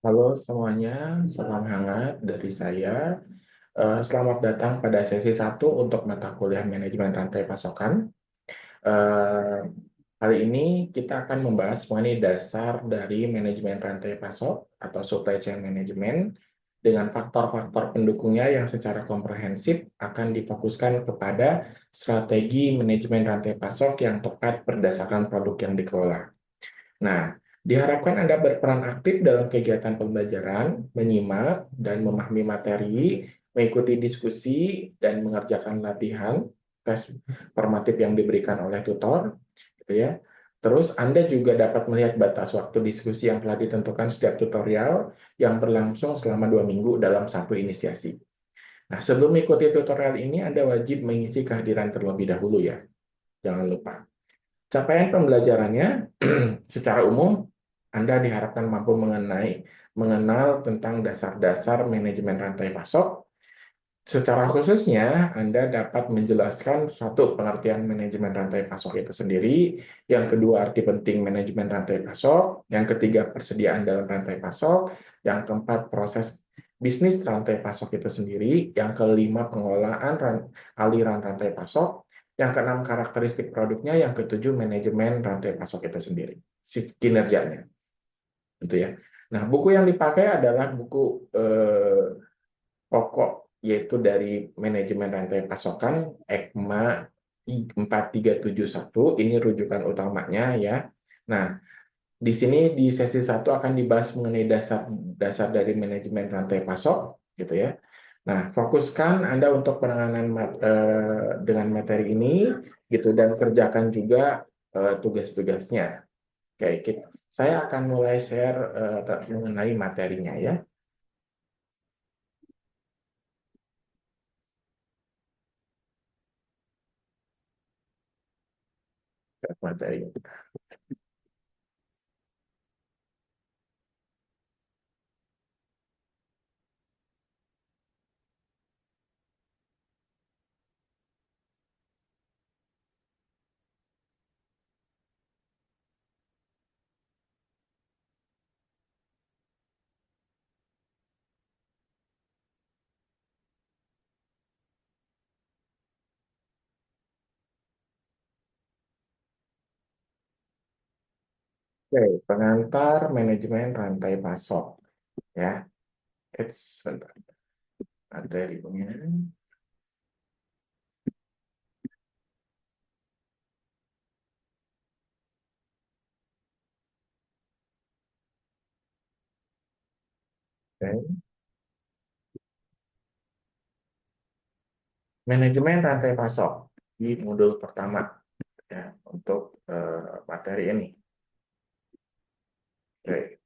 Halo semuanya, salam hangat dari saya. Selamat datang pada sesi satu untuk mata kuliah manajemen rantai pasokan. Eh, Kali ini kita akan membahas mengenai dasar dari manajemen rantai pasok atau supply chain management dengan faktor-faktor pendukungnya yang secara komprehensif akan difokuskan kepada strategi manajemen rantai pasok yang tepat berdasarkan produk yang dikelola. Nah, diharapkan Anda berperan aktif dalam kegiatan pembelajaran, menyimak dan memahami materi, mengikuti diskusi, dan mengerjakan latihan tes formatif yang diberikan oleh tutor, gitu ya. Terus Anda juga dapat melihat batas waktu diskusi yang telah ditentukan setiap tutorial yang berlangsung selama 2 minggu dalam satu inisiasi. Nah, sebelum mengikuti tutorial ini, Anda wajib mengisi kehadiran terlebih dahulu ya. Jangan lupa. Capaian pembelajarannya, secara umum, Anda diharapkan mampu mengenal tentang dasar-dasar manajemen rantai pasok. Secara khususnya, Anda dapat menjelaskan satu pengertian manajemen rantai pasok itu sendiri, yang kedua arti penting manajemen rantai pasok, yang ketiga persediaan dalam rantai pasok, yang keempat proses bisnis rantai pasok itu sendiri, yang kelima pengelolaan aliran rantai pasok, yang keenam karakteristik produknya, yang ketujuh manajemen rantai pasok itu sendiri, kinerjanya, gitu ya. Nah, buku yang dipakai adalah buku pokok yaitu dari manajemen rantai pasokan ECMA 4371, ini rujukan utamanya ya. Nah, di sini di sesi satu akan dibahas mengenai dasar-dasar dari manajemen rantai pasok gitu ya. Nah, fokuskan Anda untuk penanganan dengan materi ini gitu dan kerjakan juga tugas-tugasnya. Oke, saya akan mulai share mengenai materinya ya. Materi. Oke, pengantar manajemen rantai pasok ya. Sebentar, materinya. Oke. Manajemen rantai pasok di modul pertama ya untuk materi ini. Oke.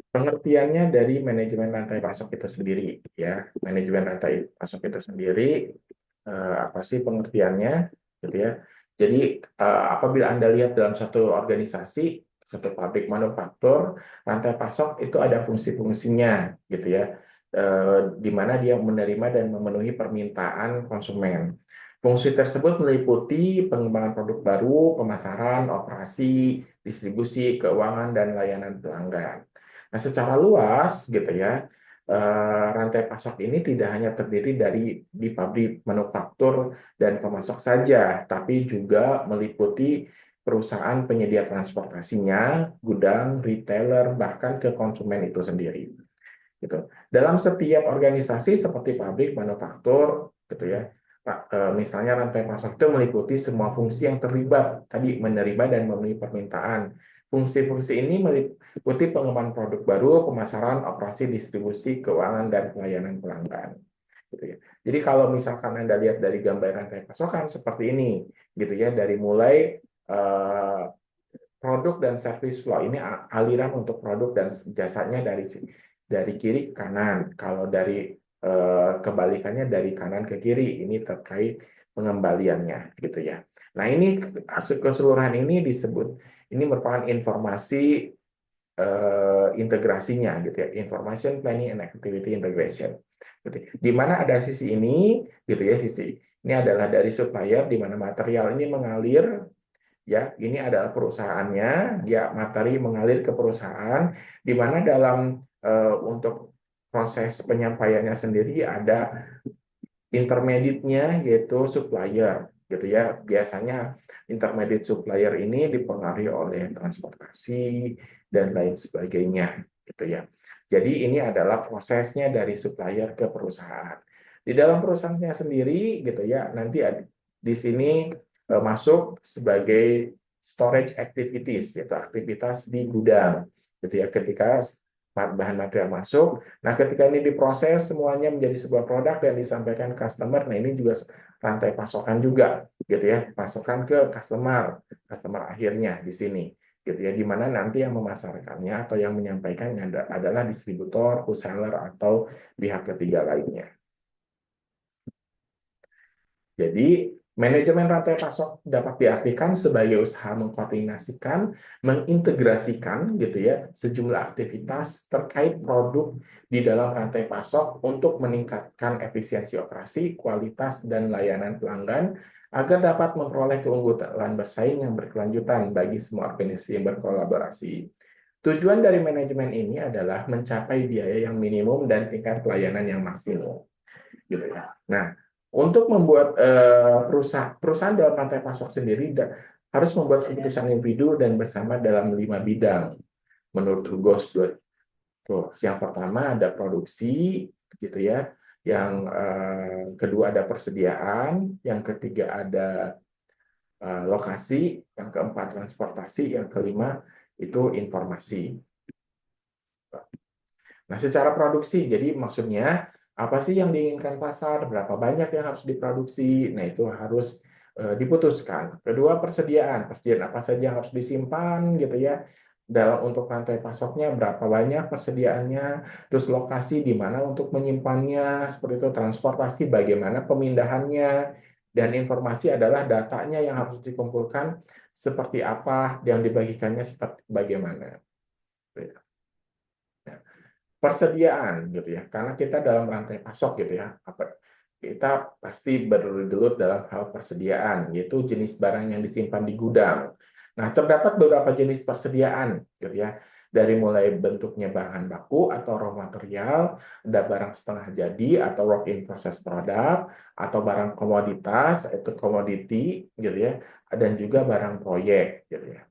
Pengertiannya dari manajemen rantai pasok itu sendiri ya. Manajemen rantai pasok itu sendiri apa sih pengertiannya gitu ya. Jadi apabila Anda lihat dalam satu organisasi, satu pabrik manufaktur, rantai pasok itu ada fungsi-fungsinya gitu ya. Di mana dia menerima dan memenuhi permintaan konsumen. Fungsi tersebut meliputi pengembangan produk baru, pemasaran, operasi, distribusi, keuangan, dan layanan pelanggan. Nah, secara luas gitu ya, rantai pasok ini tidak hanya terdiri dari di pabrik manufaktur dan pemasok saja, tapi juga meliputi perusahaan penyedia transportasinya, gudang, retailer, bahkan ke konsumen itu sendiri. Gitu. Dalam setiap organisasi seperti pabrik, manufaktur, gitu ya, misalnya rantai pasok itu meliputi semua fungsi yang terlibat, tadi menerima dan memenuhi permintaan. Fungsi-fungsi ini meliputi pengembangan produk baru, pemasaran, operasi, distribusi, keuangan, dan pelayanan pelanggan. Gitu ya. Jadi kalau misalkan Anda lihat dari gambar rantai pasokan seperti ini, gitu ya, dari mulai eh, produk dan service flow ini aliran untuk produk dan jasanya dari kiri ke kanan. Kalau dari kebalikannya dari kanan ke kiri, ini terkait pengembaliannya gitu ya. Nah, ini keseluruhan ini disebut ini merupakan informasi integrasinya gitu ya, information planning and activity integration. Gitu. Di mana ada sisi ini gitu ya, sisi ini adalah dari supplier di mana material ini mengalir ya, ini adalah perusahaannya, dia materi mengalir ke perusahaan, di mana dalam untuk proses penyampaiannya sendiri ada intermediate-nya yaitu supplier, gitu ya. Biasanya intermediate supplier ini dipengaruhi oleh transportasi dan lain sebagainya, gitu ya. Jadi ini adalah prosesnya dari supplier ke perusahaan. Di dalam perusahaannya sendiri, gitu ya, nanti di sini masuk sebagai storage activities, yaitu aktivitas di gudang, gitu ya. Ketika bahan material masuk, nah, ketika ini diproses semuanya menjadi sebuah produk dan disampaikan ke customer, nah ini juga rantai pasokan juga, gitu ya, pasokan ke customer akhirnya di sini, gitu ya, di mana nanti yang memasarkannya atau yang menyampaikannya adalah distributor, wholesaler atau pihak ketiga lainnya. Jadi, manajemen rantai pasok dapat diartikan sebagai usaha mengkoordinasikan, mengintegrasikan gitu ya, sejumlah aktivitas terkait produk di dalam rantai pasok untuk meningkatkan efisiensi operasi, kualitas, dan layanan pelanggan agar dapat memperoleh keunggulan bersaing yang berkelanjutan bagi semua organisasi yang berkolaborasi. Tujuan dari manajemen ini adalah mencapai biaya yang minimum dan tingkat pelayanan yang maksimum, gitu ya. Nah, untuk membuat perusahaan dalam rantai pasok sendiri harus membuat keputusan individu dan bersama dalam 5 bidang menurut Hugos. Tuh, yang pertama ada produksi, gitu ya. Yang kedua ada persediaan, yang ketiga ada lokasi, yang keempat transportasi, yang kelima itu informasi. Nah, secara produksi, jadi maksudnya apa sih yang diinginkan pasar, berapa banyak yang harus diproduksi, nah itu harus diputuskan. Kedua, persediaan apa saja yang harus disimpan, gitu ya, dalam untuk rantai pasoknya, berapa banyak persediaannya, terus lokasi di mana untuk menyimpannya, seperti itu, transportasi, bagaimana pemindahannya, dan informasi adalah datanya yang harus dikumpulkan, seperti apa, yang dibagikannya seperti bagaimana. Persediaan gitu ya, karena kita dalam rantai pasok gitu ya, kita pasti bergelut dalam hal persediaan, yaitu jenis barang yang disimpan di gudang. Nah, terdapat beberapa jenis persediaan gitu ya, dari mulai bentuknya bahan baku atau raw material, ada barang setengah jadi atau work in process product, atau barang komoditas itu commodity gitu ya, dan juga barang proyek gitu ya.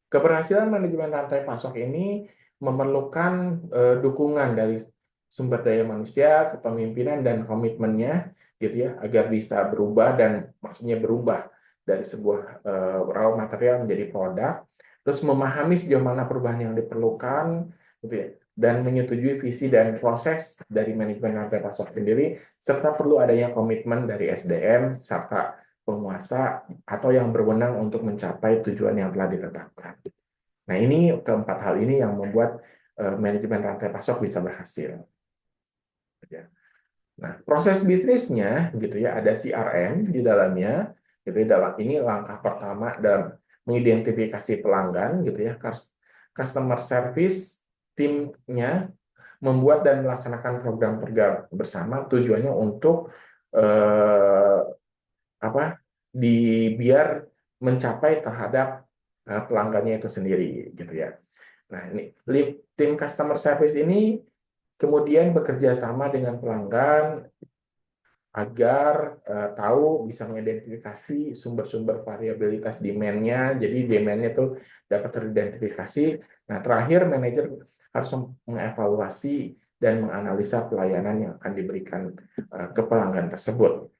Keberhasilan manajemen rantai pasok ini memerlukan dukungan dari sumber daya manusia, kepemimpinan, dan komitmennya, gitu ya, agar bisa berubah dan maksudnya berubah dari sebuah raw material menjadi produk, terus memahami sejauh mana perubahan yang diperlukan, gitu ya, dan menyetujui visi dan proses dari manajemen rantai pasok sendiri, serta perlu adanya komitmen dari SDM serta penguasa atau yang berwenang untuk mencapai tujuan yang telah ditetapkan. Nah, ini keempat hal ini yang membuat manajemen rantai pasok bisa berhasil. Nah, proses bisnisnya gitu ya, ada CRM di dalamnya. Gitu ya, dalam ini langkah pertama dalam mengidentifikasi pelanggan gitu ya. Customer service timnya membuat dan melaksanakan program-program bersama tujuannya untuk eh, apa biar mencapai terhadap pelanggannya itu sendiri gitu ya. Nah, ini tim customer service ini kemudian bekerja sama dengan pelanggan agar tahu bisa mengidentifikasi sumber-sumber variabilitas demand-nya. Jadi demand-nya itu dapat teridentifikasi. Nah, terakhir manajer harus mengevaluasi dan menganalisa pelayanan yang akan diberikan ke pelanggan tersebut.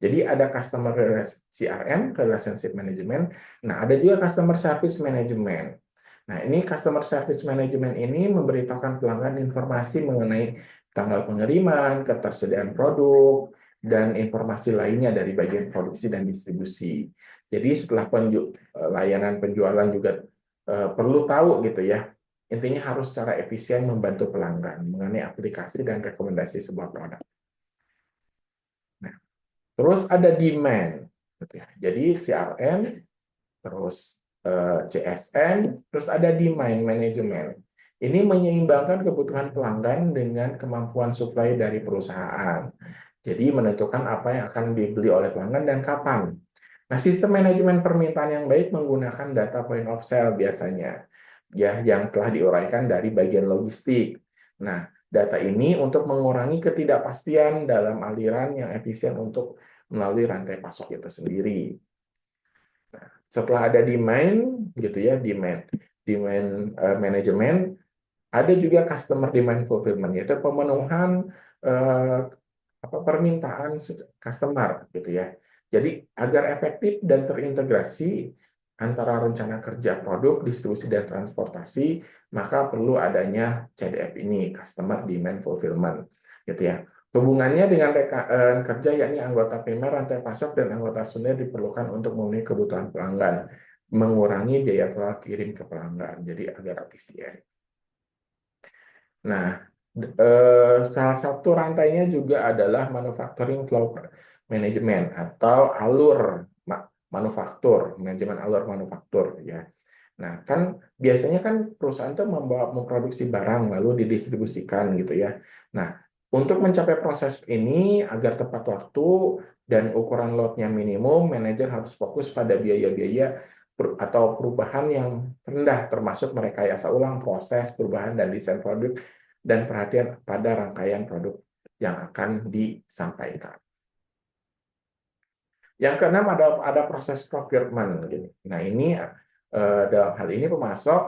Jadi ada customer CRM, relationship management. Nah, ada juga customer service management. Nah, ini customer service management ini memberitahukan pelanggan informasi mengenai tanggal pengiriman, ketersediaan produk, dan informasi lainnya dari bagian produksi dan distribusi. Jadi setelah layanan penjualan juga perlu tahu gitu ya. Intinya harus secara efisien membantu pelanggan mengenai aplikasi dan rekomendasi sebuah produk. Nah, terus ada demand, gitu ya. Jadi CRM, terus CSM, terus ada demand management. Ini menyeimbangkan kebutuhan pelanggan dengan kemampuan suplai dari perusahaan. Jadi menentukan apa yang akan dibeli oleh pelanggan dan kapan. Nah, sistem manajemen permintaan yang baik menggunakan data point of sale biasanya, ya, yang telah diuraikan dari bagian logistik. Nah, data ini untuk mengurangi ketidakpastian dalam aliran yang efisien untuk melalui rantai pasok itu sendiri. Setelah ada demand, gitu ya, demand manajemen, ada juga customer demand fulfillment, yaitu pemenuhan eh, permintaan customer, gitu ya. Jadi agar efektif dan terintegrasi antara rencana kerja produk, distribusi dan transportasi, maka perlu adanya CDF ini, Customer Demand Fulfillment, gitu ya. Hubungannya dengan rekan kerja, yakni anggota primer, rantai pasok, dan anggota sekunder diperlukan untuk memenuhi kebutuhan pelanggan, mengurangi biaya telah kirim ke pelanggan, jadi agar efisien. Nah, salah satu rantainya juga adalah manufacturing flow management atau manufaktur, manajemen alur manufaktur, ya. Nah, kan biasanya kan perusahaan itu memproduksi barang lalu didistribusikan, gitu ya. Nah, untuk mencapai proses ini agar tepat waktu dan ukuran lotnya minimum, manajer harus fokus pada biaya-biaya atau perubahan yang rendah, termasuk merekayasa ulang proses perubahan dan desain produk, dan perhatian pada rangkaian produk yang akan disampaikan. Yang keenam ada proses procurement, gitu. Nah, ini dalam hal ini pemasok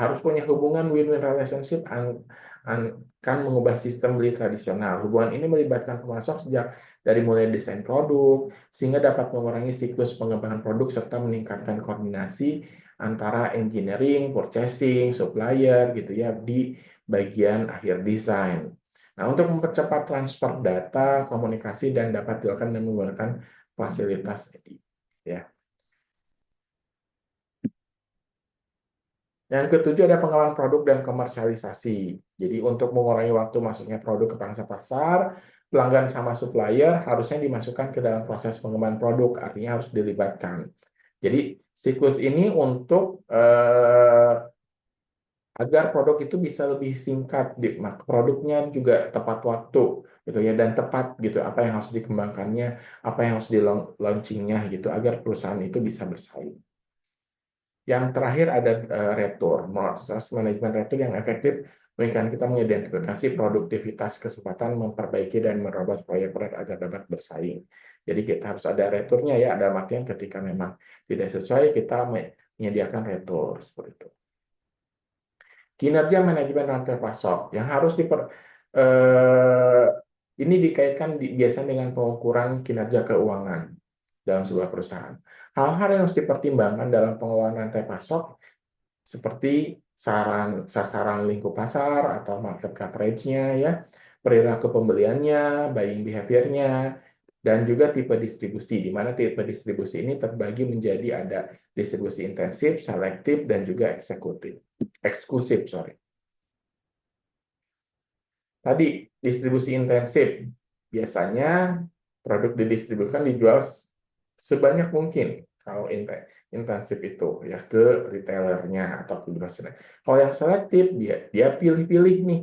harus punya hubungan win-win relationship, akan mengubah sistem beli tradisional. Hubungan ini melibatkan pemasok sejak dari mulai desain produk sehingga dapat mengurangi siklus pengembangan produk serta meningkatkan koordinasi antara engineering, purchasing, supplier, gitu ya, di bagian akhir desain. Nah, untuk mempercepat transfer data, komunikasi, dan dapat dilakukan dengan menggunakan fasilitas tadi, ya. Yang ketujuh ada pengembangan produk dan komersialisasi. Jadi untuk mengurangi waktu masuknya produk ke pangsa pasar, pelanggan sama supplier harusnya dimasukkan ke dalam proses pengembangan produk, artinya harus dilibatkan. Jadi siklus ini untuk agar produk itu bisa lebih singkat, produknya juga tepat waktu, gitu ya, dan tepat, gitu, apa yang harus dikembangkannya, apa yang harus di launchingnya, gitu, agar perusahaan itu bisa bersaing. Yang terakhir ada retur, proses manajemen retur yang efektif menginginkan kita mengidentifikasi produktivitas, kesempatan memperbaiki dan merobos proyek-proyek agar dapat bersaing. Jadi kita harus ada returnya, ya, ada artian ketika memang tidak sesuai kita menyediakan retur seperti itu. Kinerja manajemen rantai pasok yang harus eh, ini dikaitkan biasanya dengan pengukuran kinerja keuangan dalam sebuah perusahaan. Hal-hal yang harus dipertimbangkan dalam pengelolaan rantai pasok seperti sasaran lingkup pasar atau market coverage-nya, ya, perilaku pembeliannya, buying behavior-nya, dan juga tipe distribusi, di mana tipe distribusi ini terbagi menjadi ada distribusi intensif, selektif, dan juga eksklusif, sorry. Tadi distribusi intensif, biasanya produk didistribusikan dijual sebanyak mungkin kalau intensif itu, ya, ke retailernya atau ke grocer. Kalau yang selektif dia pilih-pilih nih,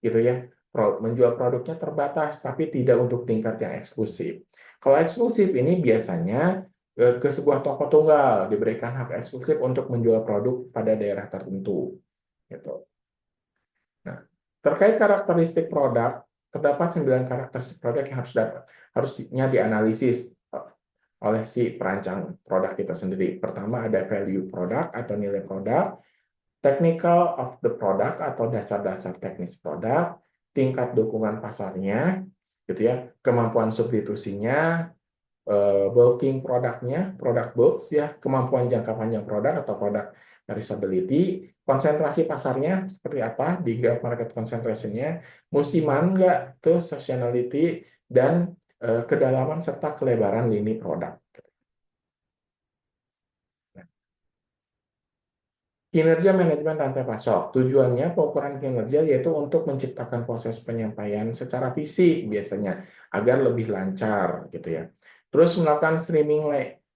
gitu ya. Menjual produknya terbatas tapi tidak untuk tingkat yang eksklusif. Kalau eksklusif ini biasanya ke sebuah toko tunggal diberikan hak eksklusif untuk menjual produk pada daerah tertentu, gitu. Nah, terkait karakteristik produk, terdapat 9 karakteristik produk yang harusnya dianalisis oleh si perancang produk kita sendiri. Pertama ada value product atau nilai produk, technical of the product atau dasar-dasar teknis produk, tingkat dukungan pasarnya, gitu ya, kemampuan substitusinya, bulking produknya, produk bulk, ya, kemampuan jangka panjang produk atau produk perishability, konsentrasi pasarnya seperti apa di graph market concentration-nya, musiman nggak tuh seasonality, dan kedalaman serta kelebaran lini produk. Kinerja manajemen rantai pasok. Tujuannya pengukuran kinerja yaitu untuk menciptakan proses penyampaian secara fisik biasanya agar lebih lancar, gitu ya. Terus melakukan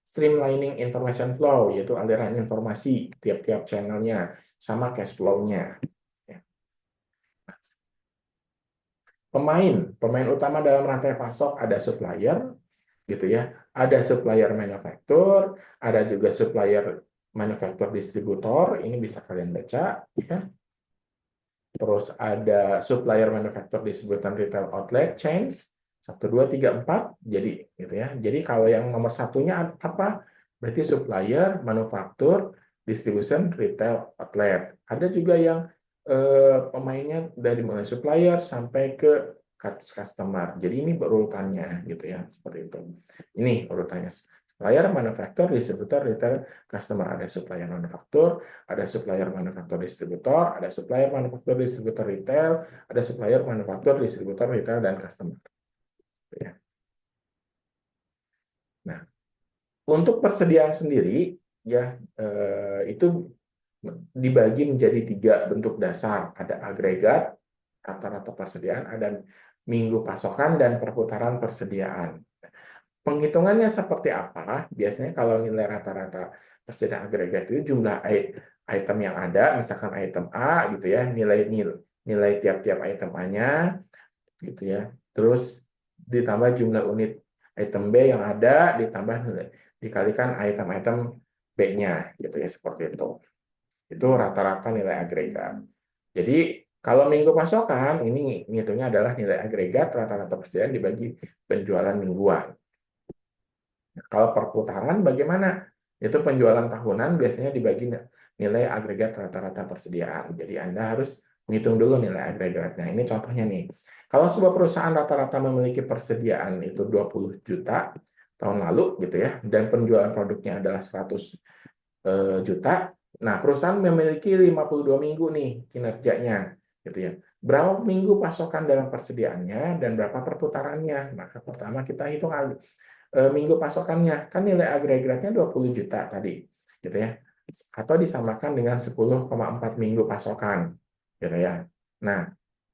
streamlining information flow, yaitu aliran informasi tiap-tiap channelnya sama cash flow-nya. Ya. Pemain utama dalam rantai pasok ada supplier, gitu ya. Ada supplier manufaktur, ada juga supplier manufaktur distributor, ini bisa kalian baca ya. Terus ada supplier manufaktur distributor retail outlet chains 1, 2, 3, 4. Jadi gitu ya. Jadi kalau yang nomor satunya apa? Berarti supplier manufaktur distribution retail outlet. Ada juga yang pemainnya dari mulai supplier sampai ke customer. Jadi ini berurutannya gitu ya, seperti itu. Ini urutannya. Supplier, manufaktur, distributor, retail, customer. Ada supplier manufaktur, ada supplier manufaktur distributor, ada supplier manufaktur distributor retail, ada supplier manufaktur distributor retail dan customer. Ya. Nah, untuk persediaan sendiri ya itu dibagi menjadi 3 bentuk dasar. Ada agregat, rata-rata persediaan, ada minggu pasokan dan perputaran persediaan. Penghitungannya seperti apa? Biasanya kalau nilai rata-rata persediaan agregat itu jumlah item yang ada, misalkan item A gitu ya, nilai tiap-tiap item A-nya gitu ya. Terus ditambah jumlah unit item B yang ada, ditambah nilai dikalikan item-item B-nya gitu ya, seperti itu. Itu rata-rata nilai agregat. Jadi kalau minggu pasokan ini ngitungnya adalah nilai agregat rata-rata persediaan dibagi penjualan mingguan. Kalau perputaran bagaimana? Itu penjualan tahunan biasanya dibagi nilai agregat rata-rata persediaan. Jadi Anda harus menghitung dulu nilai agregatnya. Ini contohnya nih. Kalau sebuah perusahaan rata-rata memiliki persediaan itu 20 juta tahun lalu gitu ya, dan penjualan produknya adalah 100 juta. Nah, perusahaan memiliki 52 minggu nih kinerjanya gitu ya. Berapa minggu pasokan dalam persediaannya dan berapa perputarannya? Maka pertama kita hitung minggu pasokannya. Kan nilai agregatnya 20 juta tadi, gitu ya. Atau disamakan dengan 10,4 minggu pasokan, gitu ya. Nah,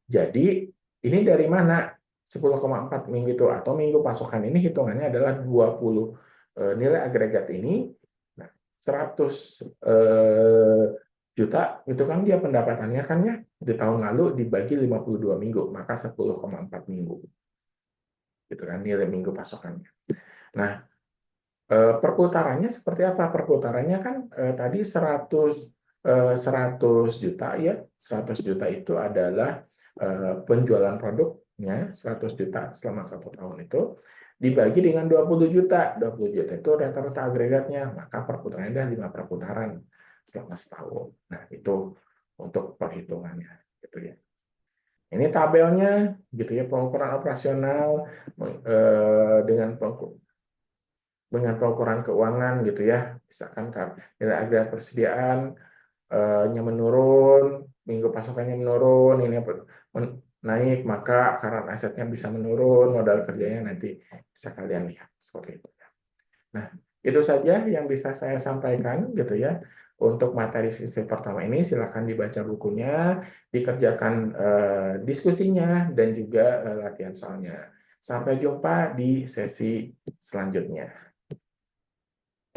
jadi ini dari mana 10,4 minggu itu atau minggu pasokan ini hitungannya adalah 20 nilai agregat ini. Nah, 100 juta itu kan dia pendapatannya kan ya di tahun lalu dibagi 52 minggu, maka 10,4 minggu. Gitu kan nilai minggu pasokannya. Nah, perputarannya seperti apa? Perputarannya kan tadi 100 juta ya. 100 juta itu adalah penjualan produknya 100 juta selama 1 tahun itu dibagi dengan 20 juta. 20 juta itu rata-rata agregatnya, maka perputarannya ada 5 perputaran selama setahun. Nah, itu untuk perhitungannya gitu ya. Ini tabelnya gitu ya, pengukuran operasional dengan pengukuran keuangan gitu ya. Misalkan nilai agregat persediaan nya menurun, minggu pasokannya menurun, ini naik, maka current asetnya bisa menurun, modal kerjanya nanti bisa kalian lihat seperti itu. Nah, itu saja yang bisa saya sampaikan gitu ya. Untuk materi sesi pertama ini silakan dibaca bukunya, dikerjakan diskusinya dan juga latihan soalnya. Sampai jumpa di sesi selanjutnya.